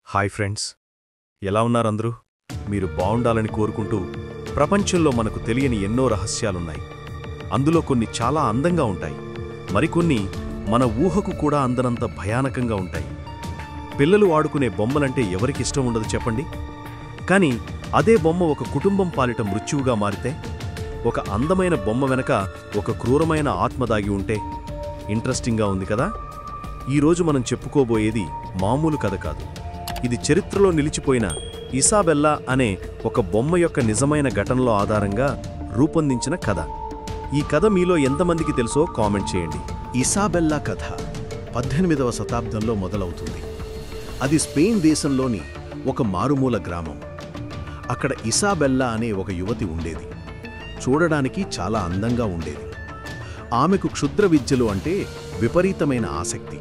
Hi friends, ఎలా ఉన్నారందరూ? మీరు బావుండాలని కోరుకుంటూ ప్రపంచంలో మనకు తెలియని ఎన్నో రహస్యాలున్నాయి. అందులో కొన్ని చాలా అందంగా ఉంటాయి, మరికొన్ని మన ఊహకు కూడా అందనంత భయానకంగా ఉంటాయి. పిల్లలు ఆడుకునే బొమ్మలంటే ఎవరికిష్టం ఉండదు చెప్పండి? కానీ అదే బొమ్మ ఒక కుటుంబం పాలిట మృత్యువుగా మారితే, ఒక అందమైన బొమ్మ వెనక ఒక క్రూరమైన ఆత్మ దాగి ఉంటే ఇంట్రెస్టింగ్గా ఉంది కదా? ఈరోజు మనం చెప్పుకోబోయేది మామూలు కథ కాదు. ఇది చరిత్రలో నిలిచిపోయిన ఇసాబెల్లా అనే ఒక బొమ్మ యొక్క నిజమైన ఘటనలో ఆధారంగా రూపొందించిన కథ. ఈ కథ మీలో ఎంతమందికి తెలుసో కామెంట్ చేయండి. ఇసాబెల్లా కథ 18వ శతాబ్దంలో మొదలవుతుంది. అది స్పెయిన్ దేశంలోని ఒక మారుమూల గ్రామం. అక్కడ ఇసాబెల్లా అనే ఒక యువతి ఉండేది. చూడడానికి చాలా అందంగా ఉండేది. ఆమెకు క్షుద్ర విద్యలు అంటే విపరీతమైన ఆసక్తి.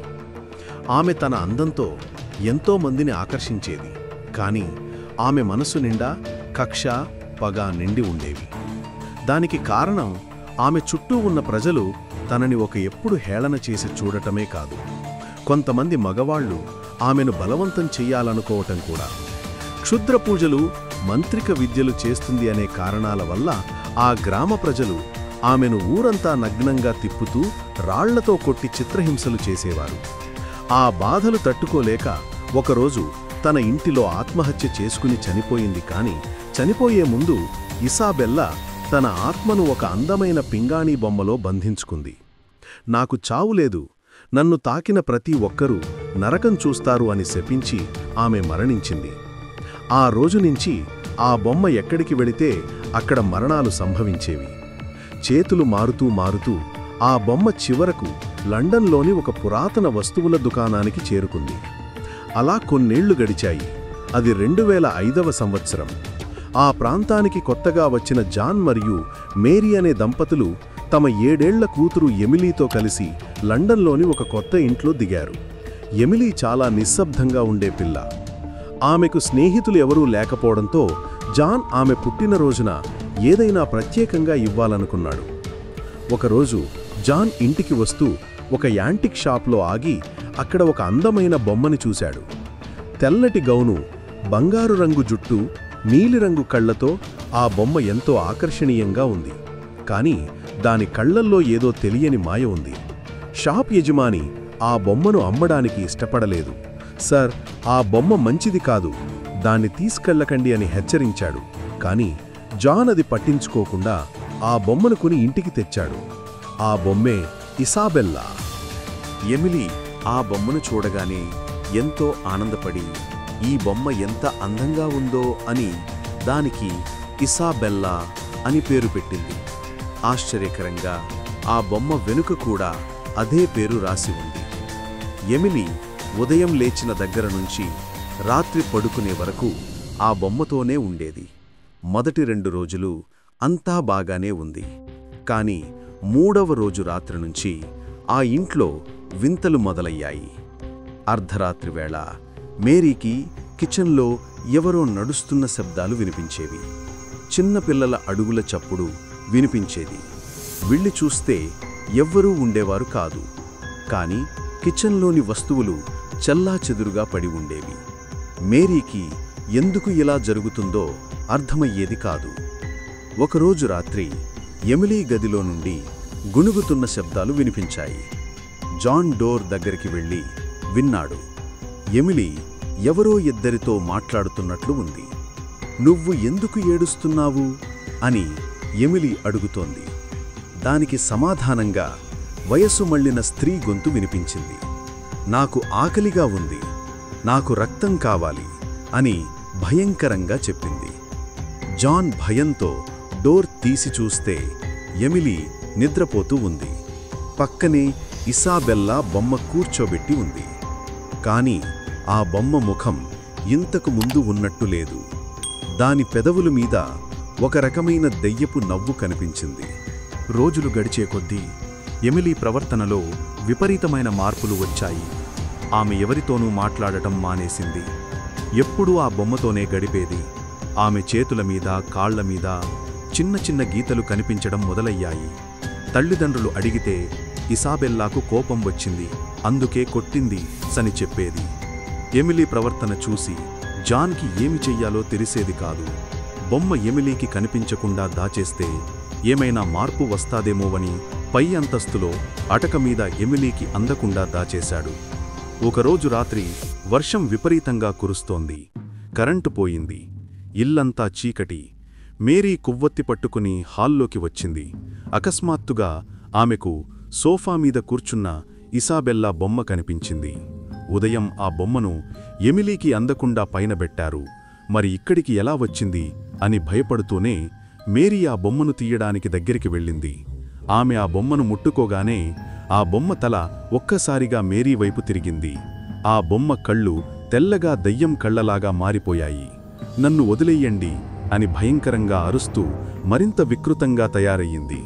ఆమె తన అందంతో ఎంతో మందిని ఆకర్షించేది. కానీ ఆమె మనసు నిండా కక్ష, పగ నిండి ఉండేవి. దానికి కారణం ఆమె చుట్టూ ఉన్న ప్రజలు తనని ఒక ఎప్పుడు హేళన చేసి చూడటమే కాదు, కొంతమంది మగవాళ్లు ఆమెను బలవంతం చెయ్యాలనుకోవటం కూడా. క్షుద్ర పూజలు, మంత్రిక విద్యలు చేస్తుంది అనే కారణాల వల్ల ఆ గ్రామ ప్రజలు ఆమెను ఊరంతా నగ్నంగా తిప్పుతూ రాళ్లతో కొట్టి చిత్రహింసలు చేసేవారు. ఆ బాధలు తట్టుకోలేక ఒకరోజు తన ఇంటిలో ఆత్మహత్య చేసుకుని చనిపోయింది. కాని చనిపోయే ముందు ఇసాబెల్లా తన ఆత్మను ఒక అందమైన పింగాణీ బొమ్మలో బంధించుకుంది. నాకు చావులేదు, నన్ను తాకిన ప్రతి ఒక్కరూ నరకం చూస్తారు అని శపించి ఆమె మరణించింది. ఆ రోజు నుంచి ఆ బొమ్మ ఎక్కడికి వెళితే అక్కడ మరణాలు సంభవించేవి. చేతులు మారుతూ మారుతూ ఆ బొమ్మ చివరకు లండన్లోని ఒక పురాతన వస్తువుల దుకాణానికి చేరుకుంది. అలా కొన్నేళ్లు గడిచాయి. అది 2005వ సంవత్సరం. ఆ ప్రాంతానికి కొత్తగా వచ్చిన జాన్ మరియు మేరీ అనే దంపతులు తమ 7 ఏళ్ల కూతురు ఎమిలీతో కలిసి లండన్లోని ఒక కొత్త ఇంట్లో దిగారు. ఎమిలీ చాలా నిశ్శబ్దంగా ఉండే పిల్ల. ఆమెకు స్నేహితులు ఎవరూ లేకపోవడంతో జాన్ ఆమె పుట్టినరోజున ఏదైనా ప్రత్యేకంగా ఇవ్వాలనుకున్నాడు. ఒకరోజు జాన్ ఇంటికి వస్తూ ఒక యాంటిక్ షాప్లో ఆగి అక్కడ ఒక అందమైన బొమ్మని చూశాడు. తెల్లటి గౌను, బంగారు రంగు జుట్టు, నీలిరంగు కళ్లతో ఆ బొమ్మ ఎంతో ఆకర్షణీయంగా ఉంది. కాని దాని కళ్లల్లో ఏదో తెలియని మాయ ఉంది. షాప్ యజమాని ఆ బొమ్మను అమ్మడానికి ఇష్టపడలేదు. సార్, ఆ బొమ్మ మంచిది కాదు, దాన్ని తీసుకెళ్లకండి అని హెచ్చరించాడు. కాని జాన్ అది పట్టించుకోకుండా ఆ బొమ్మను కొని ఇంటికి తెచ్చాడు. ఆ బొమ్మే ఇసాబెల్లా. ఎమిలీ ఆ బొమ్మను చూడగానే ఎంతో ఆనందపడి ఈ బొమ్మ ఎంత అందంగా ఉందో అని దానికి ఇసాబెల్లా అని పేరు పెట్టింది. ఆశ్చర్యకరంగా ఆ బొమ్మ వెనుక కూడా అదే పేరు రాసి ఉంది. ఎమిలీ ఉదయం లేచిన దగ్గర నుంచి రాత్రి పడుకునే వరకు ఆ బొమ్మతోనే ఉండేది. మొదటి 2 రోజులు అంతా బాగానే ఉంది. కాని 3వ రోజు రాత్రి నుంచి ఆ ఇంట్లో వింతలు మొదలయ్యాయి. అర్ధరాత్రి వేళ మేరీకి కిచెన్లో ఎవరో నడుస్తున్న శబ్దాలు వినిపించేవి. చిన్నపిల్లల అడుగుల చప్పుడు వినిపించేది. వెళ్ళి చూస్తే ఎవ్వరూ ఉండేవారు కాదు. కాని కిచెన్లోని వస్తువులు చెల్లాచెదురుగా పడి ఉండేవి. మేరీకి ఎందుకు ఇలా జరుగుతుందో అర్థమయ్యేది కాదు. ఒకరోజు రాత్రి ఎమిలీ గదిలో నుండి గుణుగుతున్న శబ్దాలు వినిపించాయి. జాన్ డోర్ దగ్గరికి వెళ్ళి విన్నాడు. ఎమిలీ ఎవరో ఇద్దరితో మాట్లాడుతున్నట్లు ఉంది. నువ్వు ఎందుకు ఏడుస్తున్నావు అని ఎమిలీ అడుగుతోంది. దానికి సమాధానంగా వయసు మళ్ళిన స్త్రీ గొంతు వినిపించింది. నాకు ఆకలిగా ఉంది, నాకు రక్తం కావాలి అని భయంకరంగా చెప్పింది. జాన్ భయంతో డోర్ తీసి చూస్తే ఎమిలీ నిద్రపోతూ ఉంది. పక్కనే ఇసాబెల్లా బొమ్మ కూర్చోబెట్టి ఉంది. కాని ఆ బొమ్మ ముఖం ఇంతకు ముందు ఉన్నట్టు లేదు. దాని పెదవుల మీద ఒక రకమైన దెయ్యపు నవ్వు కనిపించింది. రోజులు గడిచే కొద్దీ ఎమిలీ ప్రవర్తనలో విపరీతమైన మార్పులు వచ్చాయి. ఆమె ఎవరితోనూ మాట్లాడటం మానేసింది. ఎప్పుడూ ఆ బొమ్మతోనే గడిపేది. ఆమె చేతుల మీద, కాళ్ల మీద చిన్న చిన్న గీతలు కనిపించడం మొదలయ్యాయి. తల్లిదండ్రులు అడిగితే ఇసాబెల్లాకు కోపం వచ్చింది, అందుకే కొట్టింది సని చెప్పేది. ఎమిలీ ప్రవర్తన చూసి జాన్కి ఏమి చెయ్యాలో తెలిసేది కాదు. బొమ్మ ఎమిలీకి కనిపించకుండా దాచేస్తే ఏమైనా మార్పు వస్తాదేమోవని పై అంతస్తులో అటక మీద ఎమిలీకి అందకుండా దాచేశాడు. ఒకరోజు రాత్రి వర్షం విపరీతంగా కురుస్తోంది. కరెంటు పోయింది. ఇల్లంతా చీకటి. మేరీ కొవ్వొత్తి పట్టుకుని హాల్లోకి వచ్చింది. అకస్మాత్తుగా ఆమెకు సోఫా మీద కూర్చున్న ఇసాబెల్లా బొమ్మ కనిపించింది. ఉదయం ఆ బొమ్మను ఎమిలీకి అందకుండా పైనబెట్టారు. మరి ఇక్కడికి ఎలా వచ్చింది అని భయపడుతూనే మేరీ ఆ బొమ్మను తీయడానికి దగ్గరికి వెళ్ళింది. ఆమె ఆ బొమ్మను ముట్టుకోగానే ఆ బొమ్మ తల ఒక్కసారిగా మేరీ వైపు తిరిగింది. ఆ బొమ్మ కళ్ళు తెల్లగా దయ్యం కళ్ళలాగా మారిపోయాయి. నన్ను వదిలేయండి అని భయంకరంగా అరుస్తూ మరింత వికృతంగా తయారయ్యింది.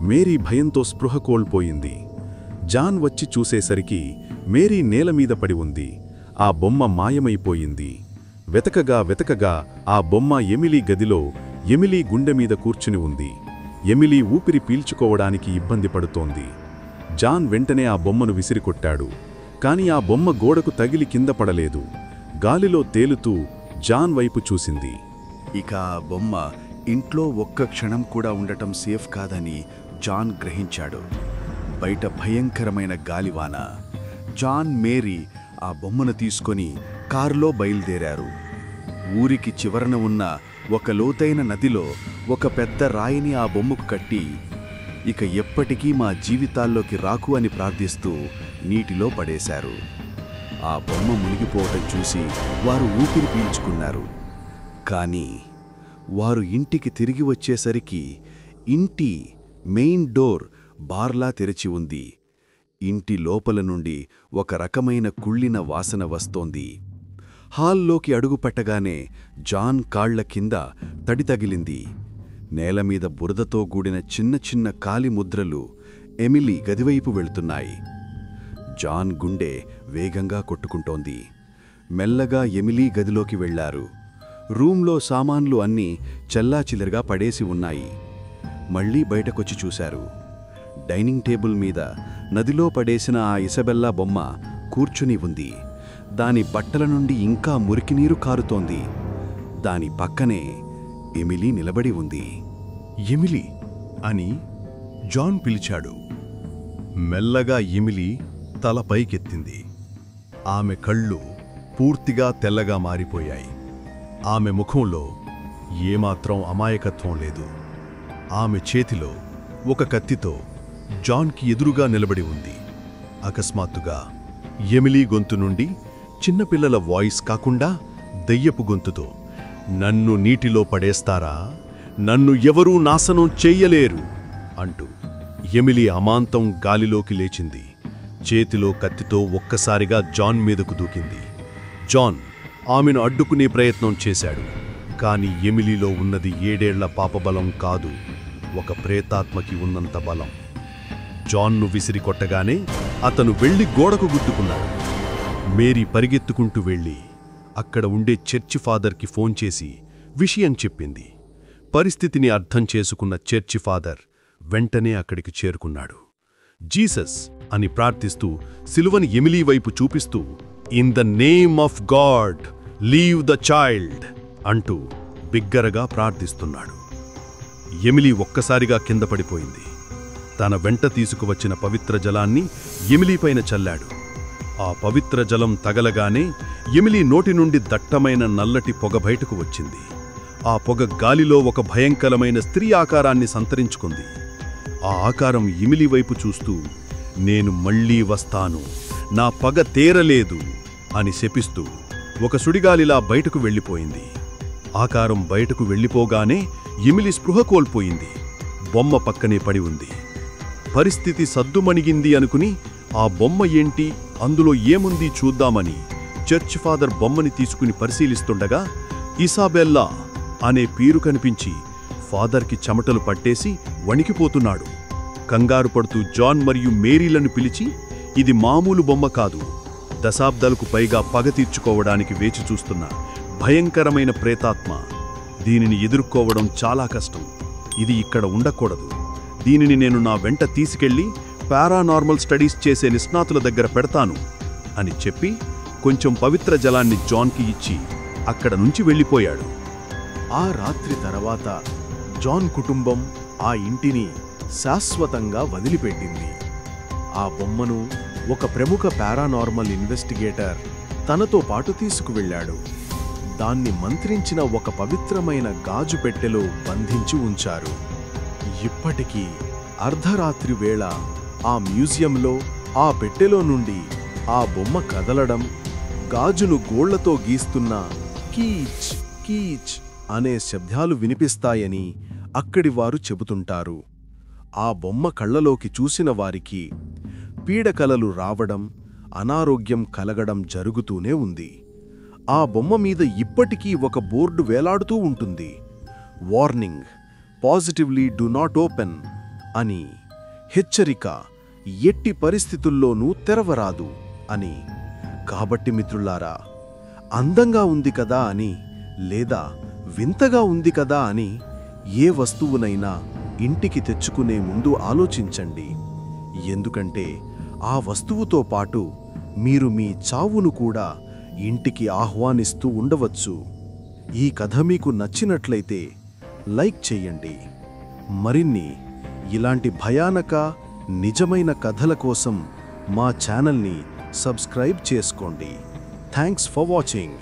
మేరీ భయంతో స్పృహ కోల్పోయింది. జాన్ వచ్చి చూసేసరికి మేరీ నేలమీద పడి ఉంది. ఆ బొమ్మ మాయమైపోయింది. వెతకగా ఆ బొమ్మ ఎమిలీ గదిలో ఎమిలీ గుండెమీద కూర్చుని ఉంది. ఎమిలీ ఊపిరి పీల్చుకోవడానికి ఇబ్బంది పడుతోంది. జాన్ వెంటనే ఆ బొమ్మను విసిరికొట్టాడు. కాని ఆ బొమ్మ గోడకు తగిలి కింద పడలేదు. గాలిలో తేలుతూ జాన్ వైపు చూసింది. ఇక ఆ బొమ్మ ఇంట్లో ఒక్క క్షణం కూడా ఉండటం సేఫ్ కాదని జాన్ గ్రహించాడు. బయట భయంకరమైన గాలివాన. జాన్, మేరీ ఆ బొమ్మను తీసుకొని కారులో బయలుదేరారు. ఊరికి చివరన ఉన్న ఒక లోతైన నదిలో ఒక పెద్ద రాయిని ఆ బొమ్మకు కట్టి, ఇక ఎప్పటికీ మా జీవితాల్లోకి రాకు అని ప్రార్థిస్తూ నీటిలో పడేశారు. ఆ బొమ్మ మునిగిపోవటం చూసి వారు ఊపిరి పీల్చుకున్నారు. కానీ వారు ఇంటికి తిరిగి వచ్చేసరికి ఇంటి మెయిన్ డోర్ బార్లా తెరిచి ఉంది. ఇంటి లోపల నుండి ఒక రకమైన కుళ్ళిన వాసన వస్తోంది. హాల్లోకి అడుగుపెట్టగానే జాన్ కాళ్ల కింద తడి తగిలింది. నేలమీద బురదతో కూడిన చిన్న చిన్న కాలి ముద్రలు ఎమిలీ గదివైపు వెళుతున్నాయి. జాన్ గుండె వేగంగా కొట్టుకుంటోంది. మెల్లగా ఎమిలీ గదిలోకి వెళ్లారు. రూంలో సామాన్లు అన్నీ చెల్లాచిల్లరగా పడేసి ఉన్నాయి. మళ్లీ బయటకొచ్చి చూశారు. డైనింగ్ టేబుల్ మీద నదిలో పడేసిన ఆ ఇసబెల్లా బొమ్మ కూర్చుని ఉంది. దాని బట్టల నుండి ఇంకా మురికినీరు కారుతోంది. దాని పక్కనే ఎమిలీ నిలబడి ఉంది. ఎమిలీ అని జాన్ పిలిచాడు. మెల్లగా ఎమిలీ తల పైకెత్తింది. ఆమె కళ్ళు పూర్తిగా తెల్లగా మారిపోయాయి. ఆమె ముఖంలో ఏమాత్రం అమాయకత్వం లేదు. ఆమె చేతిలో ఒక కత్తితో జాన్కి ఎదురుగా నిలబడి ఉంది. అకస్మాత్తుగా ఎమిలీ గొంతు నుండి చిన్నపిల్లల వాయిస్ కాకుండా దయ్యపు గొంతుతో, "నన్ను నీటిలో పడేస్తారా? నన్ను ఎవరూ నాశనం చెయ్యలేరు" అంటూ ఎమిలీ అమాంతం గాలిలోకి లేచింది. చేతిలో కత్తితో ఒక్కసారిగా జాన్ మీదకు దూకింది. జాన్ ఆమెను అడ్డుకునే ప్రయత్నం చేశాడు. కాని ఎమిలీలో ఉన్నది 7 ఏళ్ల పాపబలం కాదు, ఒక ప్రేతాత్మకి ఉన్నంత బలం. జాన్ను విసిరి కొట్టగానే అతను వెళ్లి గోడకు గుద్దుకున్నాడు. మేరీ పరిగెత్తుకుంటూ వెళ్లి అక్కడ ఉండే చర్చి ఫాదర్కి ఫోన్ చేసి విషయం చెప్పింది. పరిస్థితిని అర్థం చేసుకున్న చర్చి ఫాదర్ వెంటనే అక్కడికి చేరుకున్నాడు. జీసస్ అని ప్రార్థిస్తూ సిలువని ఎమిలీ వైపు చూపిస్తూ, "in the name of God leave the child" అంటూ బిగ్గరగా ప్రార్థిస్తున్నాడు. ఎమిలీ ఒక్కసారిగా కింద పడిపోయింది. తన వెంట తీసుకువచ్చిన పవిత్ర జలాన్ని ఎమిలీపైన చల్లాడు. ఆ పవిత్ర జలం తగలగానే ఎమిలీ నోటి నుండి దట్టమైన నల్లటి పొగ బయటకు వచ్చింది. ఆ పొగ గాలిలో ఒక భయంకరమైన స్త్రీ ఆకారాన్ని సంతరించుకుంది. ఆ ఆకారం ఎమిలీ వైపు చూస్తూ, "నేను మళ్లీ వస్తాను, నా పగ తేరలేదు" అని శపిస్తూ ఒక సుడిగాలిలా బయటకు వెళ్ళిపోయింది. ఆకారం బయటకు వెళ్ళిపోగానే ఎమిలీ స్పృహ కోల్పోయింది. బొమ్మ పక్కనే పడి ఉంది. పరిస్థితి సద్దుమణిగింది అనుకుని ఆ బొమ్మ ఏంటి, అందులో ఏముంది చూద్దామని చర్చ్ ఫాదర్ బొమ్మని తీసుకుని పరిశీలిస్తుండగా ఇసాబెల్లా అనే పేరు కనిపించి ఫాదర్కి చెమటలు పట్టేసి వణికిపోతున్నాడు. కంగారు పడుతూ జాన్ మరియు మేరీలను పిలిచి, "ఇది మామూలు బొమ్మ కాదు, దశాబ్దాలకు పైగా పగ తీర్చుకోవడానికి వేచి చూస్తున్న భయంకరమైన ప్రేతాత్మ. దీనిని ఎదుర్కోవడం చాలా కష్టం. ఇది ఇక్కడ ఉండకూడదు. దీనిని నేను నా వెంట తీసుకెళ్లి పారానార్మల్ స్టడీస్ చేసే నిష్ణాతుల దగ్గర పెడతాను" అని చెప్పి కొంచెం పవిత్ర జలాన్ని జాన్కి ఇచ్చి అక్కడ నుంచి వెళ్ళిపోయాడు. ఆ రాత్రి తర్వాత జాన్ కుటుంబం ఆ ఇంటిని శాశ్వతంగా వదిలిపెట్టింది. ఆ బొమ్మను ఒక ప్రముఖ పారానార్మల్ ఇన్వెస్టిగేటర్ తనతో పాటు తీసుకువెళ్ళాడు. దాన్ని మంత్రించిన ఒక పవిత్రమైన గాజు పెట్టెలో బంధించి ఉంచారు. ఇప్పటికీ అర్ధరాత్రి వేళ ఆ మ్యూజియంలో ఆ పెట్టెలో నుండి ఆ బొమ్మ కదలడం, గాజును గోళ్లతో గీస్తున్న కీచ్ కీచ్ అనే శబ్దాలు వినిపిస్తాయని అక్కడి వారు చెబుతుంటారు. ఆ బొమ్మ కళ్ళలోకి చూసిన వారికి పీడకలలు రావడం, అనారోగ్యం కలగడం జరుగుతూనే ఉంది. ఆ బొమ్మ మీద ఇప్పటికీ ఒక బోర్డు వేలాడుతూ ఉంటుంది. Warning, positively do not open అని, హెచ్చరిక, ఎట్టి పరిస్థితుల్లోనూ తెరవరాదు అని. కాబట్టి మిత్రులారా, అందంగా ఉంది కదా అని లేదా వింతగా ఉంది కదా అని ఏ వస్తువునైనా ఇంటికి తెచ్చుకునే ముందు ఆలోచించండి. ఎందుకంటే ఆ వస్తువుతో పాటు మీరు మీ చావును కూడా ఇంటికి ఆహ్వానిస్తూ ఉండవచ్చు. ఈ కథ మీకు నచ్చినట్లయితే లైక్ చేయండి. మరిన్ని ఇలాంటి భయానక నిజమైన కథల కోసం మా ఛానల్ని సబ్స్క్రైబ్ చేసుకోండి. Thanks for watching.